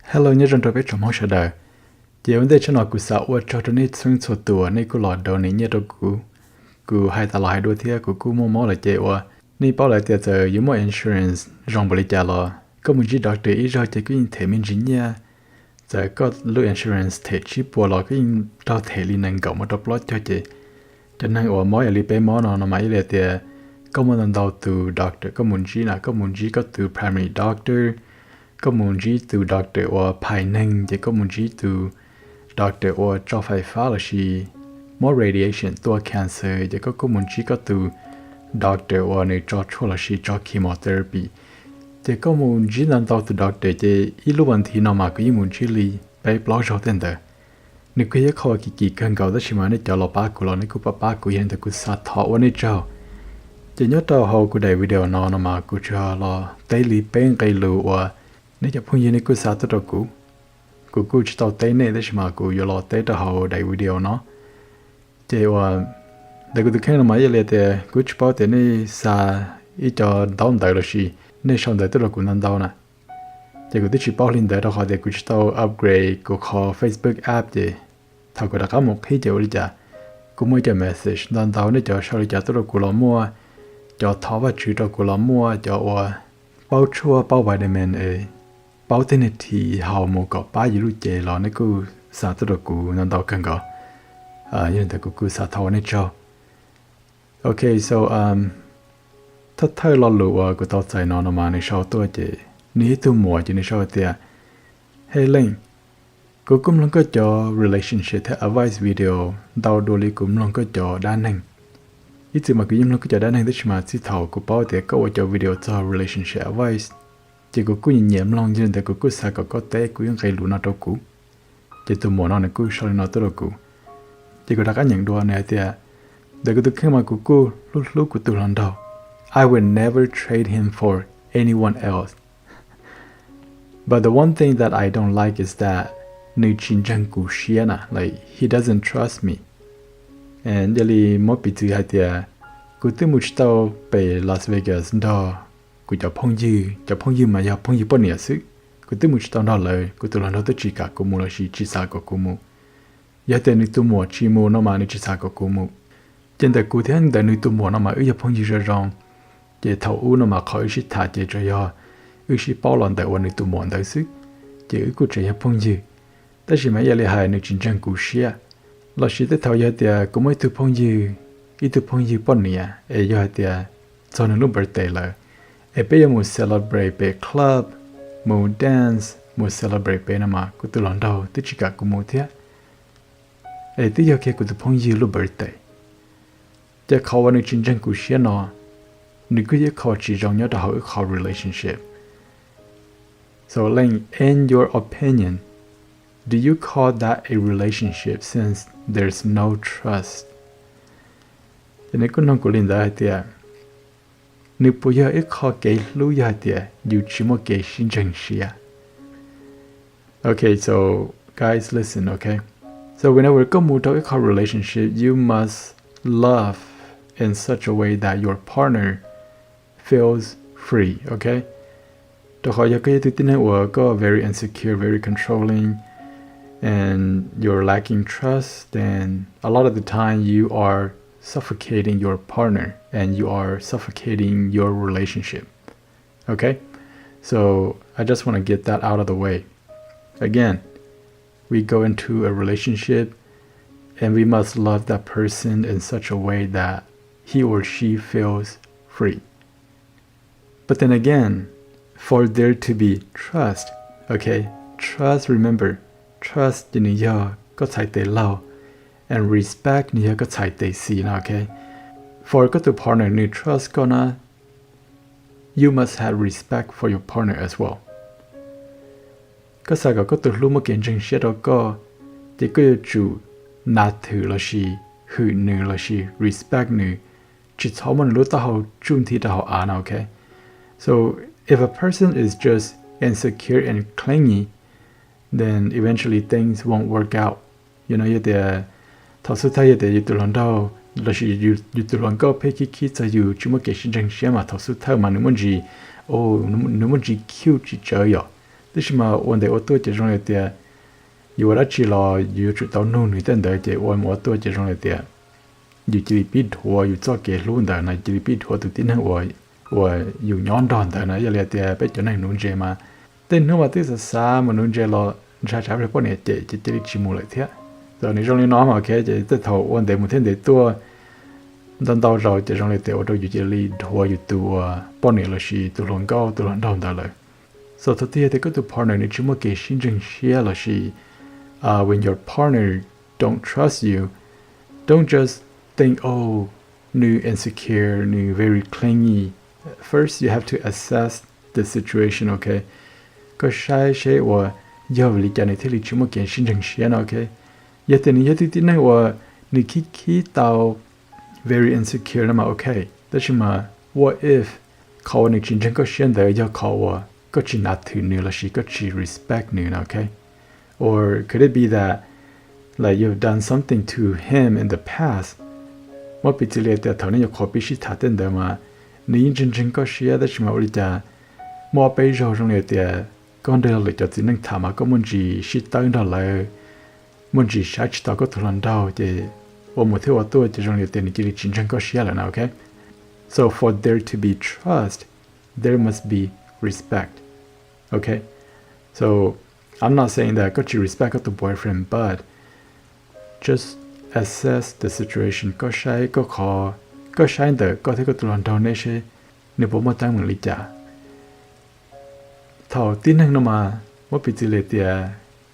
Hello nhớ trong biết trong mong chờ đợi. Giờ vấn đề cho nó cụ xã hội cho nên xuyên số tuổi này cụ lọt đầu này nhớ đâu cụ hai ta lại đôi thia cụ mua là chế wa. Này bảo lại tiền giờ yếu mọi insurance rong bali trả lo. Có một chỉ doctor ý rồi chế cái thể mình chính nha. Giờ có lưu insurance thể chỉ bỏ lo cái đào thể liên năng gạo mà đọc lót cho chế. Cho nên ở mỗi lý bé mỗi nó mà ý là tiền có một lần đầu từ doctor có một chỉ có từ primary doctor. Có một chỉ từ doctor or pai năng chỉ có một chỉ từ doctor or cho phải phá là gì more radiationตัว cancer chỉ có một chỉ có từ doctor or này cho là gì cho chemotherapy chỉ có một chỉ lần đầu từ doctor chỉ ít lúc vấn thì nó mà có một chỉ li bay block cho tên đó nếu cái khó kỳ cần cầu đó chỉ mà nó cho là ba của nó cũng ba của hiện tại cũng sát thọ ở này cho chỉ nhớ tao hậu của đại video nó mà cũng cho là daily bên cái lúa nếu như phong này cứ sát tới cụ chỉ tao tới này đấy mà cụ yêu lo tới tao hậu đại video nó chỉ là đại cụ thấy nó mà vậy thì cụ chỉ bảo thế này sa ít cho down đại là gì nên sau đấy tôi là cụ nên down nè chỉ cụ chỉ bảo lên đấy tao họ để cụ chỉ tao upgrade cụ họ Facebook app thì thằng cụ đã có một cái chỗ đi chả cụ mới cho message nên down nên cho sau đi chả tôi là cụ lo mua cho tháo và chữ cho cụ lo mua cho bao chua bao vitamin A bảo tên này thì họ một cái ba gì lúc chế lo này cứ xả tới được cụ nên đâu cần có nhưng mà cụ xả thâu này cho okay so thất thay lo lụa của tao chạy nó mà này sau tôi chế ní tôi mua chỉ này sau thì hey Linh cụ cũng luôn có cho relationship theo advice video đào đồ lý cũng luôn có cho đa năng ít mà cứ luôn có cho đa năng tức mà chỉ thầu của bảo thì có cho video cho relationship advice chỉ có cú nhảm long trên để cú sa có té cú những cái lúa nó đâu cú chỉ tụi mỏ nó này cú sau nó tới đâu cú chỉ có đặt nhận đồ này thì để cái thứ mà cú lúc của tụi lần đầu I will never trade him for anyone else but the one thing that I don't like is that nữ chính trang cú shiana like he doesn't trust me and really mỗi bị thứ hai thì cú tự muốn tao về Las Vegas đó cụ cho phong dư mà giờ phong dư bao nhiêu sự cụ tự muốn tao nói lời cụ tự làm đó tới chỉ cả cụ mua là chỉ xa của cụ mua giờ tên người tu mua chỉ mua nó mà người chỉ xa của cụ mua trên đời cụ thấy đời người tu mua nó mà ước phong dư ra rong để thầu u nó mà khỏi chỉ thả để cho giờ ước chỉ bao lần đời người tu mua đời sự chỉ ước cụ chỉ phong dư但是mà giờ lại hay người chính trang cụ xia là chỉ tới thầu giờ thì cụ mới tu phong dư ít tu phong dư bao nhiêu giờ thì cho nên lúc birthday là bây giờ muốn celebrate về club, muốn dance, muốn celebrate về nào mà cứ từ lần đầu tới chỉ cả cũng muốn thế. Tới giờ kia cứ từ phong dư lúc birthday. Giờเขาว่าในจริงจังกูเชื่อเนาะนึกก็ยังเขาchỉ trong nhớ đóเขา relationship. So Ling, in your opinion, do you call that a relationship since there's no trust? Cho nên cũng không có liên đại thì nếu bây giờ ít khó kể lưu giá thì dù chỉ một cái xin chân xia. Okay, so guys listen, okay? So whenever có một ít khó relationship, you must love in such a way that your partner feels free, okay? Đó khỏi giờ cái thứ tin này có very insecure, very controlling, and you're lacking trust, then a lot of the time you are suffocating your partner and you are suffocating your relationship. Okay? So I just want to get that out of the way. Again, we go into a relationship and we must love that person in such a way that he or she feels free. But then again, for there to be trust, okay? Trust, remember, trust in your có thể tế lâu and respect ni có chạy tế xí na, okay? For có to partner ni trust có na, you must have respect for your partner as well. Có sao có to lúc mà kiến chân xét đó có, thì có chủ nạt thử là gì, hư nữ là gì, respect nữ, chỉ thấu mà lúc ta hậu chung thì ta hậu án, okay? So if a person is just insecure and clingy, then eventually things won't work out. You know, you the thảo sư thay để you tụi lần đầu là chỉ you tụi lần có phải khi cho you chỉ một cái sinh trạng mà thảo sư thay mà nếu muốn gì nếu muốn gì cute chỉ chơi rồi tức mà ổn để ô tô chỉ trong này tiệt dù đã chỉ là dù chủ tàu nô người tên đời chỉ ổn một ô tô chỉ trong này tiệt dù chỉ biết thua dù cho kể luôn đời này chỉ biết thua từ tin hơn dù nhón đòn đời này giờ là tiệt bây giờ này nôn dễ mà tên nó mà tức là xa mà nôn dễ là ra trả về bọn này chỉ chỉ mua lại thế rồi nếu trong này nó mà cái chỉ tới thầu ổn để một thiên để tua đàn tàu rồi chỉ trong này tiệt ô tô dù chỉ li thua dù tua bọn này là gì tua lòng cao tua lòng đòn đời lại so thực tế thì có tụ partner này chỉ một cái sinh trình share là gì when your partner don't trust you, don't just think, oh, new insecure, new very clingy. First, you have to assess the situation, okay? Có sai sẽ và giờ lý giải này thì lý chúng một kiện sinh trình xuyên, okay? Giờ thì như thế này và nếu khi tao very insecure mà okay, đó chính mà what ifเขาในจริงๆก็เช่นเดียวกับเขาว่าก็chỉนับถือนึงแล้วสิก็chỉ respectนึง okay? Or could it be that like you've done something to him in the past ว่าปีที่แล้วแต่เท่านั้นอยากขอพิชิตทันเดิมมานี่จริงๆก็เชื่อได้ใช่ไหมว่าจะมอไปรอตรงนี้แต่ก่อนเดินเลยจะสิ่งนั้นถามมาก็มันจีชิดตั้งได้เลยมันจีใช้ชิดต่อก็ทุลันดาวจะว่าหมดที่ว่าตัวจะตรงนี้แต่นี่จริงๆก็เชื่อแล้วนะ okay so for there to be trust there must be respect okay so I'm not saying that got you respect the boyfriend but just assess the situation ก็ใช้ก็ขอก็ใช้แต่ก็ที่ก็ตัวเราเนี่ยใช่เนี่ยผมมาตั้งเหมือนลิจ่าเท่าที่นั่งนมาว่าปีจิเลเตีย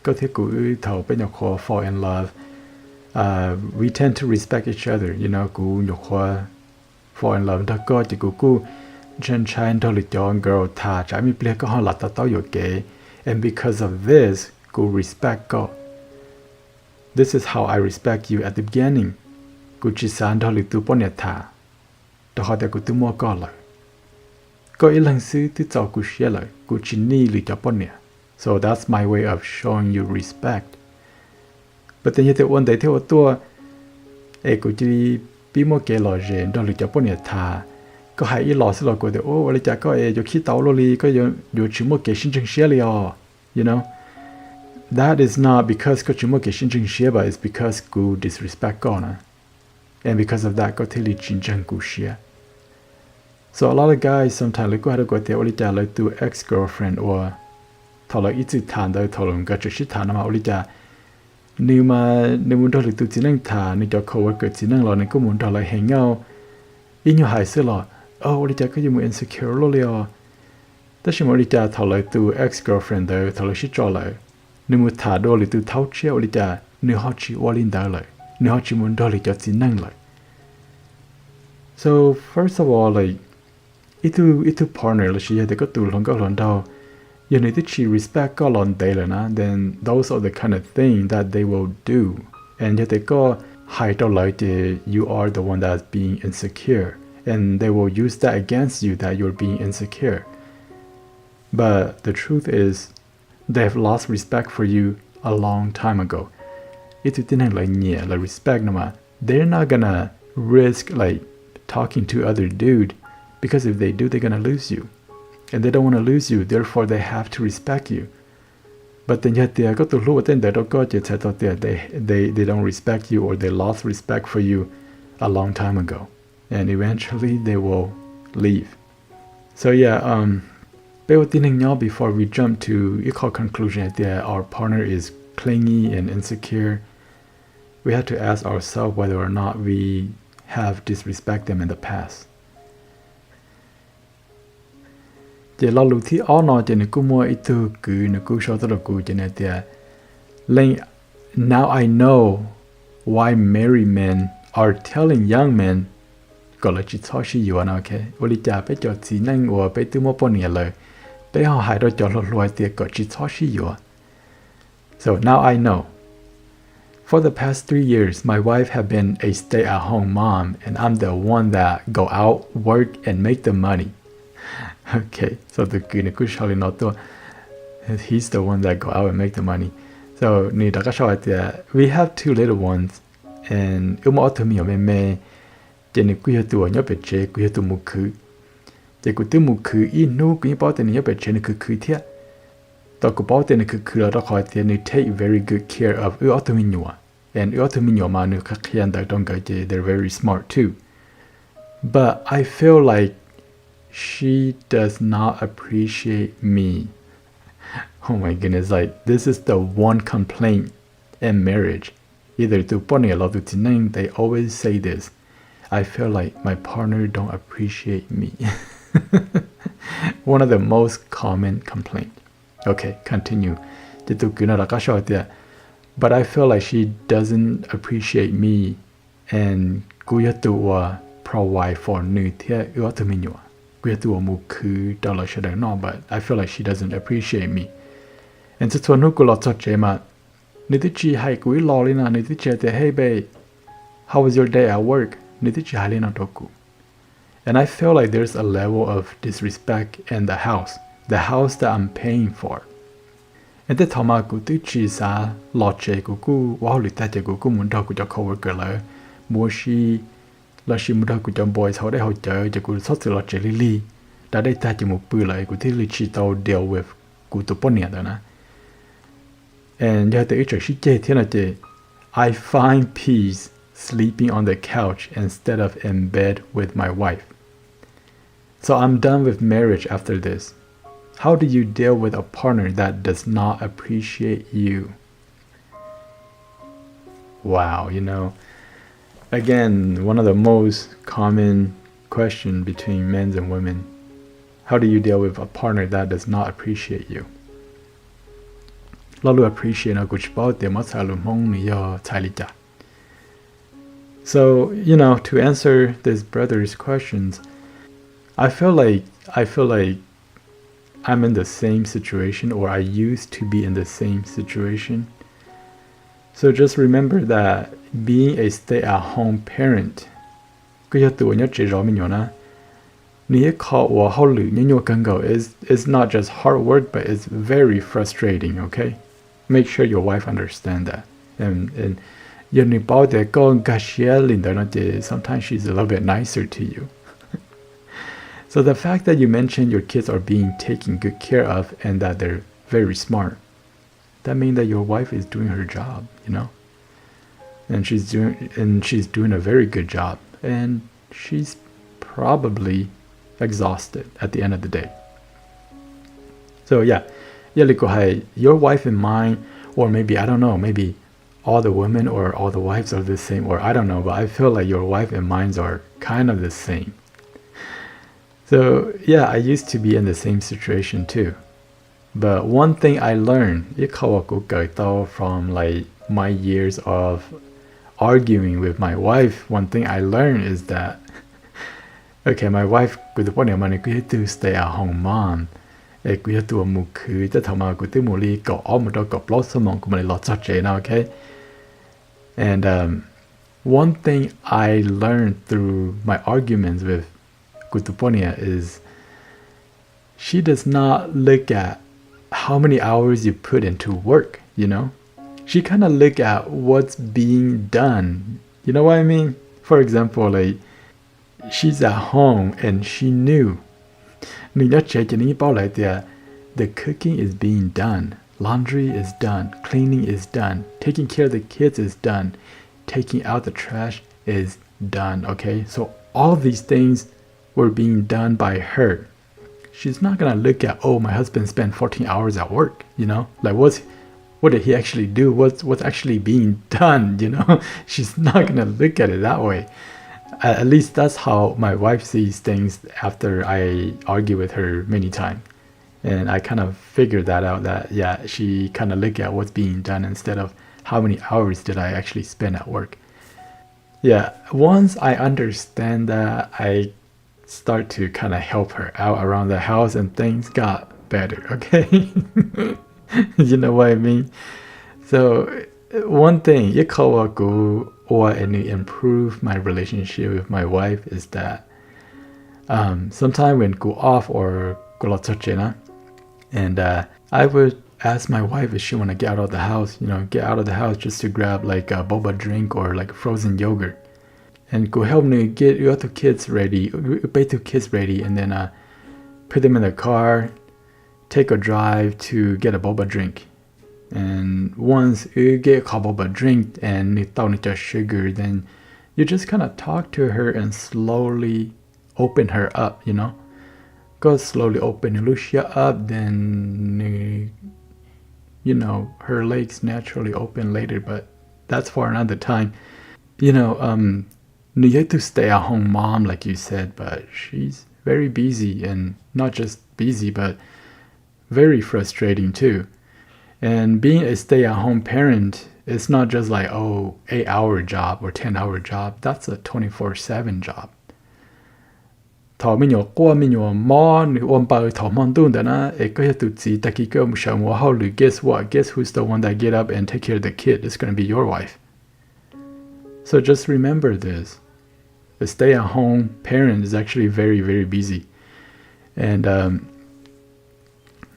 ก็ที่กูเท่าเป็นอยากขอ fall in love we tend to respect each other you know กูอยากขอ fall in love ถ้าก็จะกูฉันใช้ตัวลิจอน girl ถ้าจะมีเปลี่ยนก็ห้องหลับตาเต้าอยู่เก๋and because of this กู respect ก็ this is how I respect you at the beginning กูจิสานทอลิตูป้อนเนี่ยท่าแต่เขาแต่กูตู้มัวก็เลยก็อีหลังซื้อที่เจ้ากูเชื่อเลยกูจินนี่หรือจะป้อนเนี่ย so that's my way of showing you respect but แต่ยังแต่วันใดที่ว่าตัวกูจะปีมัวเกลอเจนทอลิจะป้อนเนี่ยท่าก็ให้อีหลอสิหลอกูแต่โอ้วันจะก็อยู่ขี้เต้าโลลีก็อยู่ชิมัวเกชินจึงเชื่อเลยyou know that is not because ก็ชิมัวเกชินจึงเชื่อ but it's because กู disrespect ก็นะand because of that ก็ที่ลิจินจังกูเชื่อ so a lot of guys sometimes เลยก็ให้กูแต่วันจะเลยตัว ex-girlfriend or ถ้าเราอีจิตฐานได้ถ้าเราก็จะชิดฐานมาวันจะนี่มาในมุนทอลิตัวจีนังฐานนี่จะ coworker จีนังเราในก็มุนทอเลยเฮงเอาอีอยู่หายเสียหรอวันจะก็ยังมี insecure เลยแต่ชิมวันจะถ้าเราตัว ex-girlfriend ได้ถ้าเราชิดจอเลยในมุนฐานโดนหรือตัวเท้าเชี่ยววันจะเนื้อหอชีวอลินได้เลยเนื้อหอชีมุนทอลิจะจีนังเลย so first of all like อีตัว partner เลยชีแต่ก็ตัวหลงก็หลงดาวอย่างนี้ที่ชี respect ก็หลงได้เลยนะ then those are the kind of thing that they will do and แต่ก็ให้ตัวเลยที่ you are the one that's being insecure and they will use that against you that you're being insecure but the truth is they have lost respect for you a long time ago อีตัวที่นั่นเลยเนี่ยเลย respect นะมา they're not gonna risk like talking to other dude because if they do they're gonna lose you and they don't want to lose you therefore they have to respect you but then yet they got to look at them they don't got yet they don't respect you or they lost respect for you a long time ago and eventually they will leave so yeah before we jump to equal conclusion that our partner is clingy and insecure we have to ask ourselves whether or not we have disrespect them in the past chỉ lo lúc thì nó chỉ nên cứ mua ít thứ cứ nên cứ show tới cứ chỉ nên thì lên now I know why married men are telling young men gọi là chỉ cho sự yêu nào okay วันนี้จะไปจอดสีนั่งว่าไปตู้มั่วปนเนี่ยเลยไปหาหายเราจอดรวยแต่ก็chỉ cho sự yêu so now I know for the past 3 years my wife have been a stay-at-home mom and I'm the one that go out work and make the money okay so the good not to he's the one that go out and make the money so ni da ka shaw we have 2 little ones and mo to mi me je ni ku ya tu nyo pe che ku ya tu mu khu je ku tu mu khu I nu ku pa te ni pe che ni khu thia ตอกูบอกเตียนคือเราต้องคอยเตียน take very good care of อัตมิญวะ and อัตมิญวะมานึกขักเขียนแต่ต้องเกิด they're very smart too but I feel like she does not appreciate me oh my goodness like this is the one complaint in marriage either to pony or to tinang they always say this I feel like my partner don't appreciate me one of the most common complaint okay continue but I feel like she doesn't appreciate me and กูอยากตัว provide for นึกเที่ยตัวมิญวะกูอยากตัวมุคือตลอดชีวิตนอก but I feel like she doesn't appreciate me and จะชวนกูหลอดจดเจมานึกที่จีให้กูรอเลยนะนึกที่เจแต่ hey babe how was your day at work นึกที่จีให้เลยนะตัวกู and I feel like there's a level of disrespect in the house that I'm paying for and แต่ทำมากูที่จีซาหลอดเจกูว่าหรือแต่เจกูมุ่งทอกูจะ coworker เลยมัวชีแล้วชีมุ่งทอกูจะบอยเขาได้เขาเจอจะกูชอบสื่อหลอดเจลี่แต่ได้แต่จมูกปืนเลยกูที่ลิชิโต deal with กูตัวป้อนเนี่ยนะand อยากแต่อีกจากชิเจที่นั่นเจ I find peace sleeping on the couch instead of in bed with my wife so I'm done with marriage after this how do you deal with a partner that does not appreciate you wow again one of the most common question between men and women how do you deal with a partner that does not appreciate youเรารู้ appreciate นะกูจะบอกแต่มาใช้ลมห้องนี่ย่อใช้ลิจ่า so to answer this brother's questions I feel like I'm in the same situation or I used to be in the same situation so just remember that being a stay-at-home parent ก็อย่าตัวเนี่ยเจรอมิญวะนะนี่เขาว่าเขาหรือเนี่ยกันก็ is not just hard work but it's very frustrating okay make sure your wife understand that and you know about that go sometimes she's a little bit nicer to you so the fact that you mentioned your kids are being taken good care of and that they're very smart that means that your wife is doing her job and she's doing a very good job and she's probably exhausted at the end of the day so yeah your wife in mind or maybe I don't know maybe all the women or all the wives are the same or I don't know but I feel like your wife and mine are kind of the same so yeah I used to be in the same situation too but one thing I learned from like my years of arguing with my wife one thing I learned is that okay my wife to stay at home momกูอยากตัวมุคือจะทำมากูที่มูลีก็อ้อมมาตัวกับล้อสมองกูมันเลยล้อชัดเจนนะ okay and one thing I learned through my arguments with Kutuponia is she does not look at how many hours you put into work she kind of look at what's being done you know what I mean for example like she's at home and she knew the cooking is being done laundry is done cleaning is done taking care of the kids is done taking out the trash is done okay so all these things were being done by her she's not gonna look at my husband spent 14 hours at work like what did he actually do what's actually being done she's not gonna look at it that way at least that's how my wife sees things after I argue with her many times and I kind of figured that out that yeah she kind of look at what's being done instead of how many hours did I actually spend at work yeah once I understand that I start to kind of help her out around the house and things got better okay you know what I mean so one thing or improve my relationship with my wife is that sometime when go off or go and I would ask my wife if she want to get out of the house just to grab like a boba drink or like frozen yogurt and go help me get your kids ready and then put them in the car take a drive to get a boba drink. And once you get a boba drink and you thought it's sugar, then you just kind of talk to her and slowly open her up, you know? Go slowly open Lucia up, then, you know, her legs naturally open later, but that's for another time. You know, you to stay at home mom, like you said, but she's very busy, and not just busy, but very frustrating too. And being a stay-at-home parent is not just like, 8-hour job or 10-hour job. That's a 24/7 job. Thọ mình nhỏ qua mình nhỏ mò nữ ôm bao thọ mòn tuôn đó na, có thể tự chỉ ta khi cơ một sao mua how to guess what? Guess who's the one that get up and take care of the kid? It's gonna be your wife. So just remember this. The stay-at-home parent is actually very, very busy. And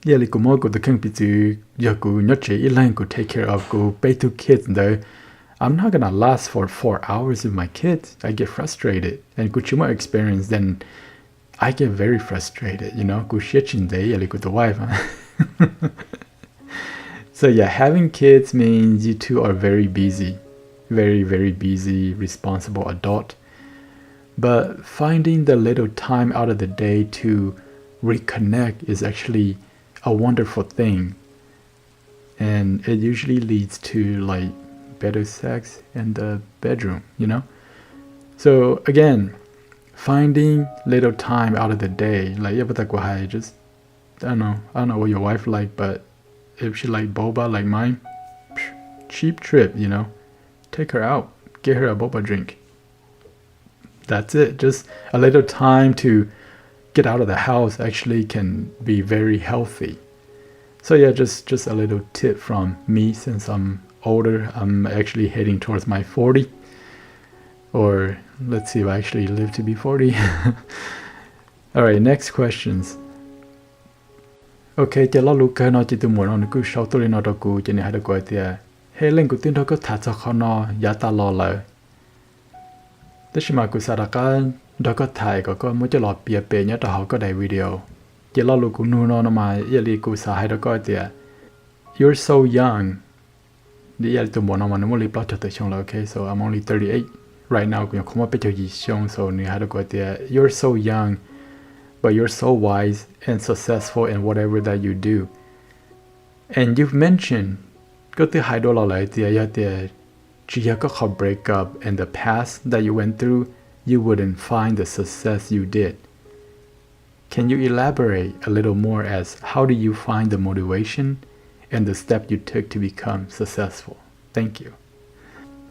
yeah, like more go the can be to yaku nyoche ilan go take care of go pay to kids though. I'm not gonna last for 4 hours with my kids. I get frustrated. And go more experience, then I get very frustrated, you know, go shitching day like with the wife. Huh? So yeah, having kids means you two are very busy. Very, very busy, responsible adult. But finding the little time out of the day to reconnect is actually a wonderful thing, and it usually leads to like better sex in the bedroom, you know. So again, finding little time out of the day, like just I don't know what your wife like, but if she like boba like mine, cheap trip, you know, take her out, get her a boba drink. That's it. Just a little time to get out of the house actually can be very healthy. So yeah, just a little tip from me, since I'm older. I'm actually heading towards my 40, or let's see if I actually live to be 40. All right, next questions. Okay, cho lo luka no chỉ tụi muốn nó cứ sau tôi nó đâu cứ chỉ này hay được gọi thì hay lên cứ tin thôi có thả cho con nó giá ta lo lại. Thế mà cứ sao đó có thải có mỗi cho lọt bìa bề nhớ họ có đầy video. Chỉ lo lu cũng nu nó mà giờ li cứ sao hay đó coi thì you're so young. Đi giờ tụi bọn nó mà nó mới li plot cho tự xong là okay, so I'm only 38 right now, cũng không có biết cho gì xong, so nếu hay đó coi thì you're so young, but you're so wise and successful in whatever that you do. And you've mentioned có thứ hai đô la lại thì giờ thì chỉ có khó break up in the past that you went through, you wouldn't find the success you did. Can you elaborate a little more as how do you find the motivation and the step you took to become successful? Thank you.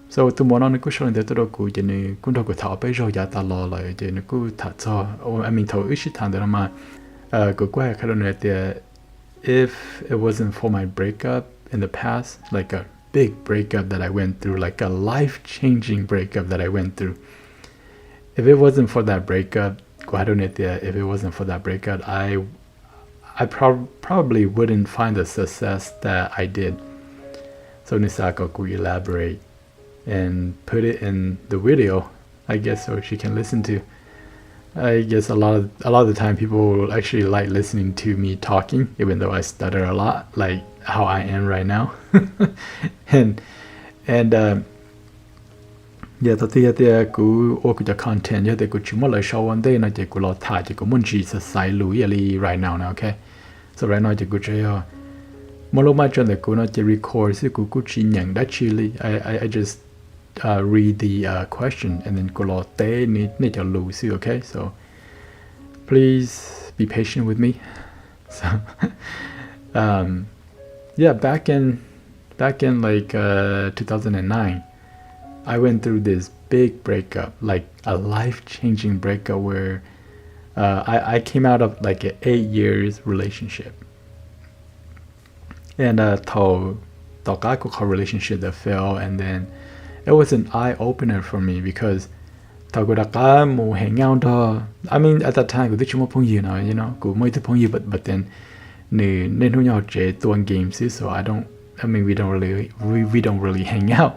So tụi bọn nó cứ nói đến tôi đâu cũng chỉ nên cũng đâu có thảo bây giờ giá ta lo lại chỉ nên cứ thả cho I mean thầu ít thằng đó mà cứ qua cái đó này thì if it wasn't for my breakup in the past, like a big breakup that I went through, like a life-changing breakup that I went through, if it wasn't for that breakup, if it wasn't for that breakup, I probably wouldn't find the success that I did. So Nisako could elaborate and put it in the video, I guess, so she can listen to. I guess a lot of the time people actually like listening to me talking, even though I stutter a lot, like how I am right now. and yeah, tôi thì cứ ô cái content thì cứ chỉ một lời show one day nó chỉ cứ lo thả chỉ có muốn chỉ sẽ sai lùi right now now, okay. So right now chỉ cứ chơi một lúc mà trên thì cứ nó chỉ record thì cứ chỉ nhận đã chỉ I just read the question and then cứ lo té nít cho lùi xí, okay. So please be patient with me. So yeah, back in like 2009, I went through this big breakup, like a life-changing breakup where I came out of like an 8 years relationship. And the relationship that fell, and then it was an eye-opener for me because I mean, at that time, you know, but then nên hôn nhau chế tuần games, so we don't really hang out.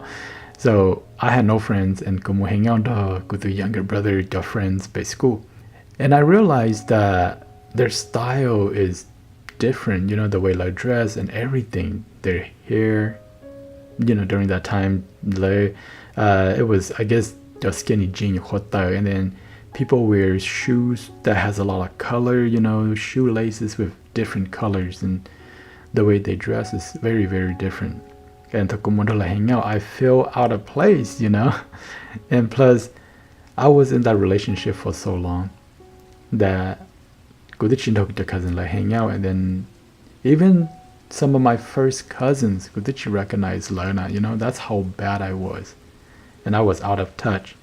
So I had no friends, and como hang out with the younger brother, your friends by school. And I realized that their style is different, the way they dress and everything, their hair, during that time, it was, I guess, the skinny jean, and then people wear shoes that has a lot of color, shoelaces with different colors, and the way they dress is very, very different. And hang out, I feel out of place, and plus I was in that relationship for so long that the cousin hang out, and then even some of my first cousins recognize Lena, that's how bad I was, and I was out of touch.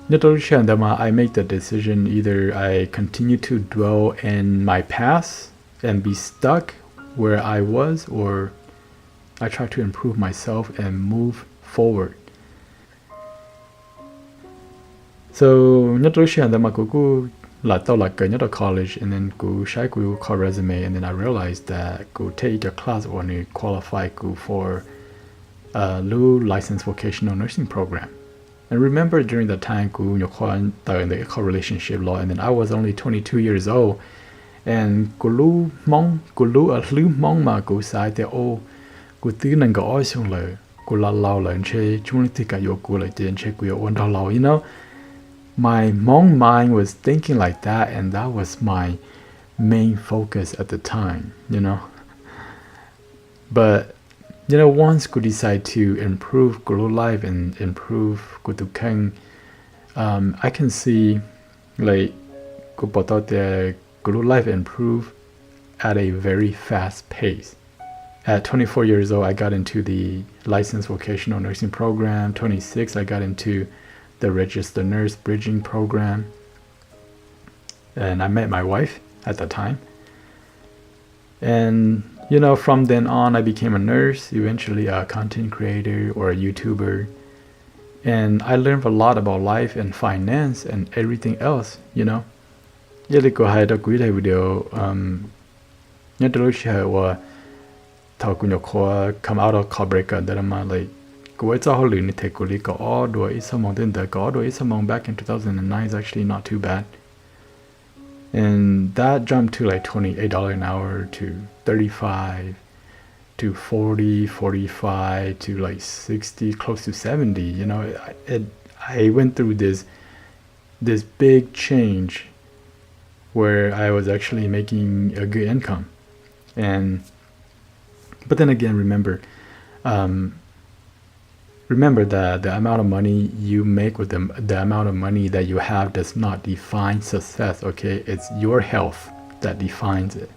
I make the decision, either I continue to dwell in my past and be stuck where I was, or I try to improve myself and move forward. So college, and then call resume, and then I realized that go take a class or qualify for a new licensed vocational nursing program. And remember, during that time, in the relationship law, and then I was only 22 years old, and mong ma sai te o tư nang go oi sung le la lao le che chung ti ka yo le den che yo on da lao, my Hmong mind was thinking like that, and that was my main focus at the time, But, once we decide to improve life and improve I can see like life improve at a very fast pace. At 24 years old, I got into the licensed vocational nursing program. 26, I got into the registered nurse bridging program, and I met my wife at the time. And from then on, I became a nurse, eventually a content creator or a YouTuber, and I learned a lot about life and finance and everything else. Video come out of breakup that I'm like back in 2009 is actually not too bad, and that jumped to like $28 an hour to 35 to 40, 45 to like 60, close to 70. I went through this big change where I was actually making a good income. But then again, remember that the amount of money you make with the amount of money that you have does not define success, okay? It's your health that defines it.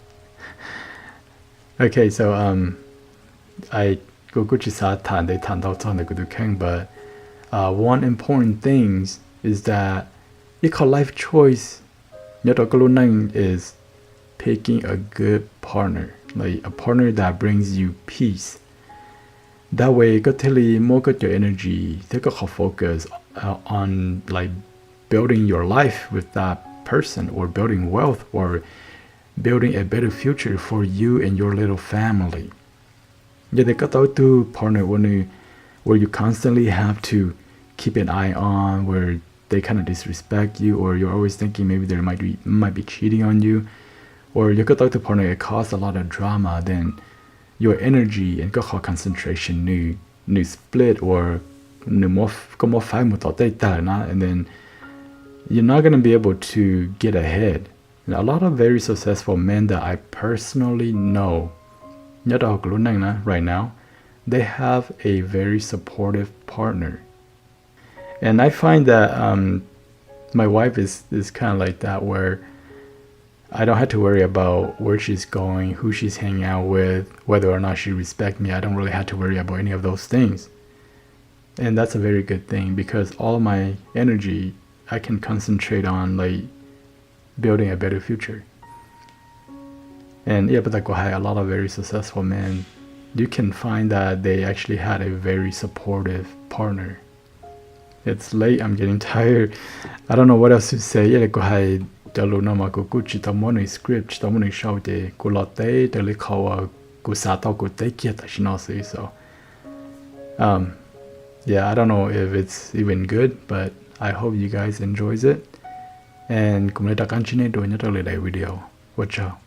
Okay, so I go but one important thing is that your life choice is picking a good partner, like a partner that brings you peace. That way, more your energy, take a focus on like building your life with that person, or building wealth, or building a better future for you and your little family. Yeah, they got to partner where you constantly have to keep an eye on, where they kind of disrespect you, or you're always thinking maybe they might be cheating on you, or you got to partner it cause a lot of drama. Then your energy and concentration new split, or more five, and then you're not gonna be able to get ahead. And a lot of very successful men that I personally know right now, they have a very supportive partner. And I find that my wife is kind of like that, where I don't have to worry about where she's going, who she's hanging out with, whether or not she respects me. I don't really have to worry about any of those things. And that's a very good thing, because all my energy I can concentrate on like building a better future. And but a lot of very successful men, you can find that they actually had a very supportive partner. It's late, I'm getting tired. I don't know what else to say. Script so yeah, I don't know if it's even good, but I hope you guys enjoys it. And kung may takan video. Watch out.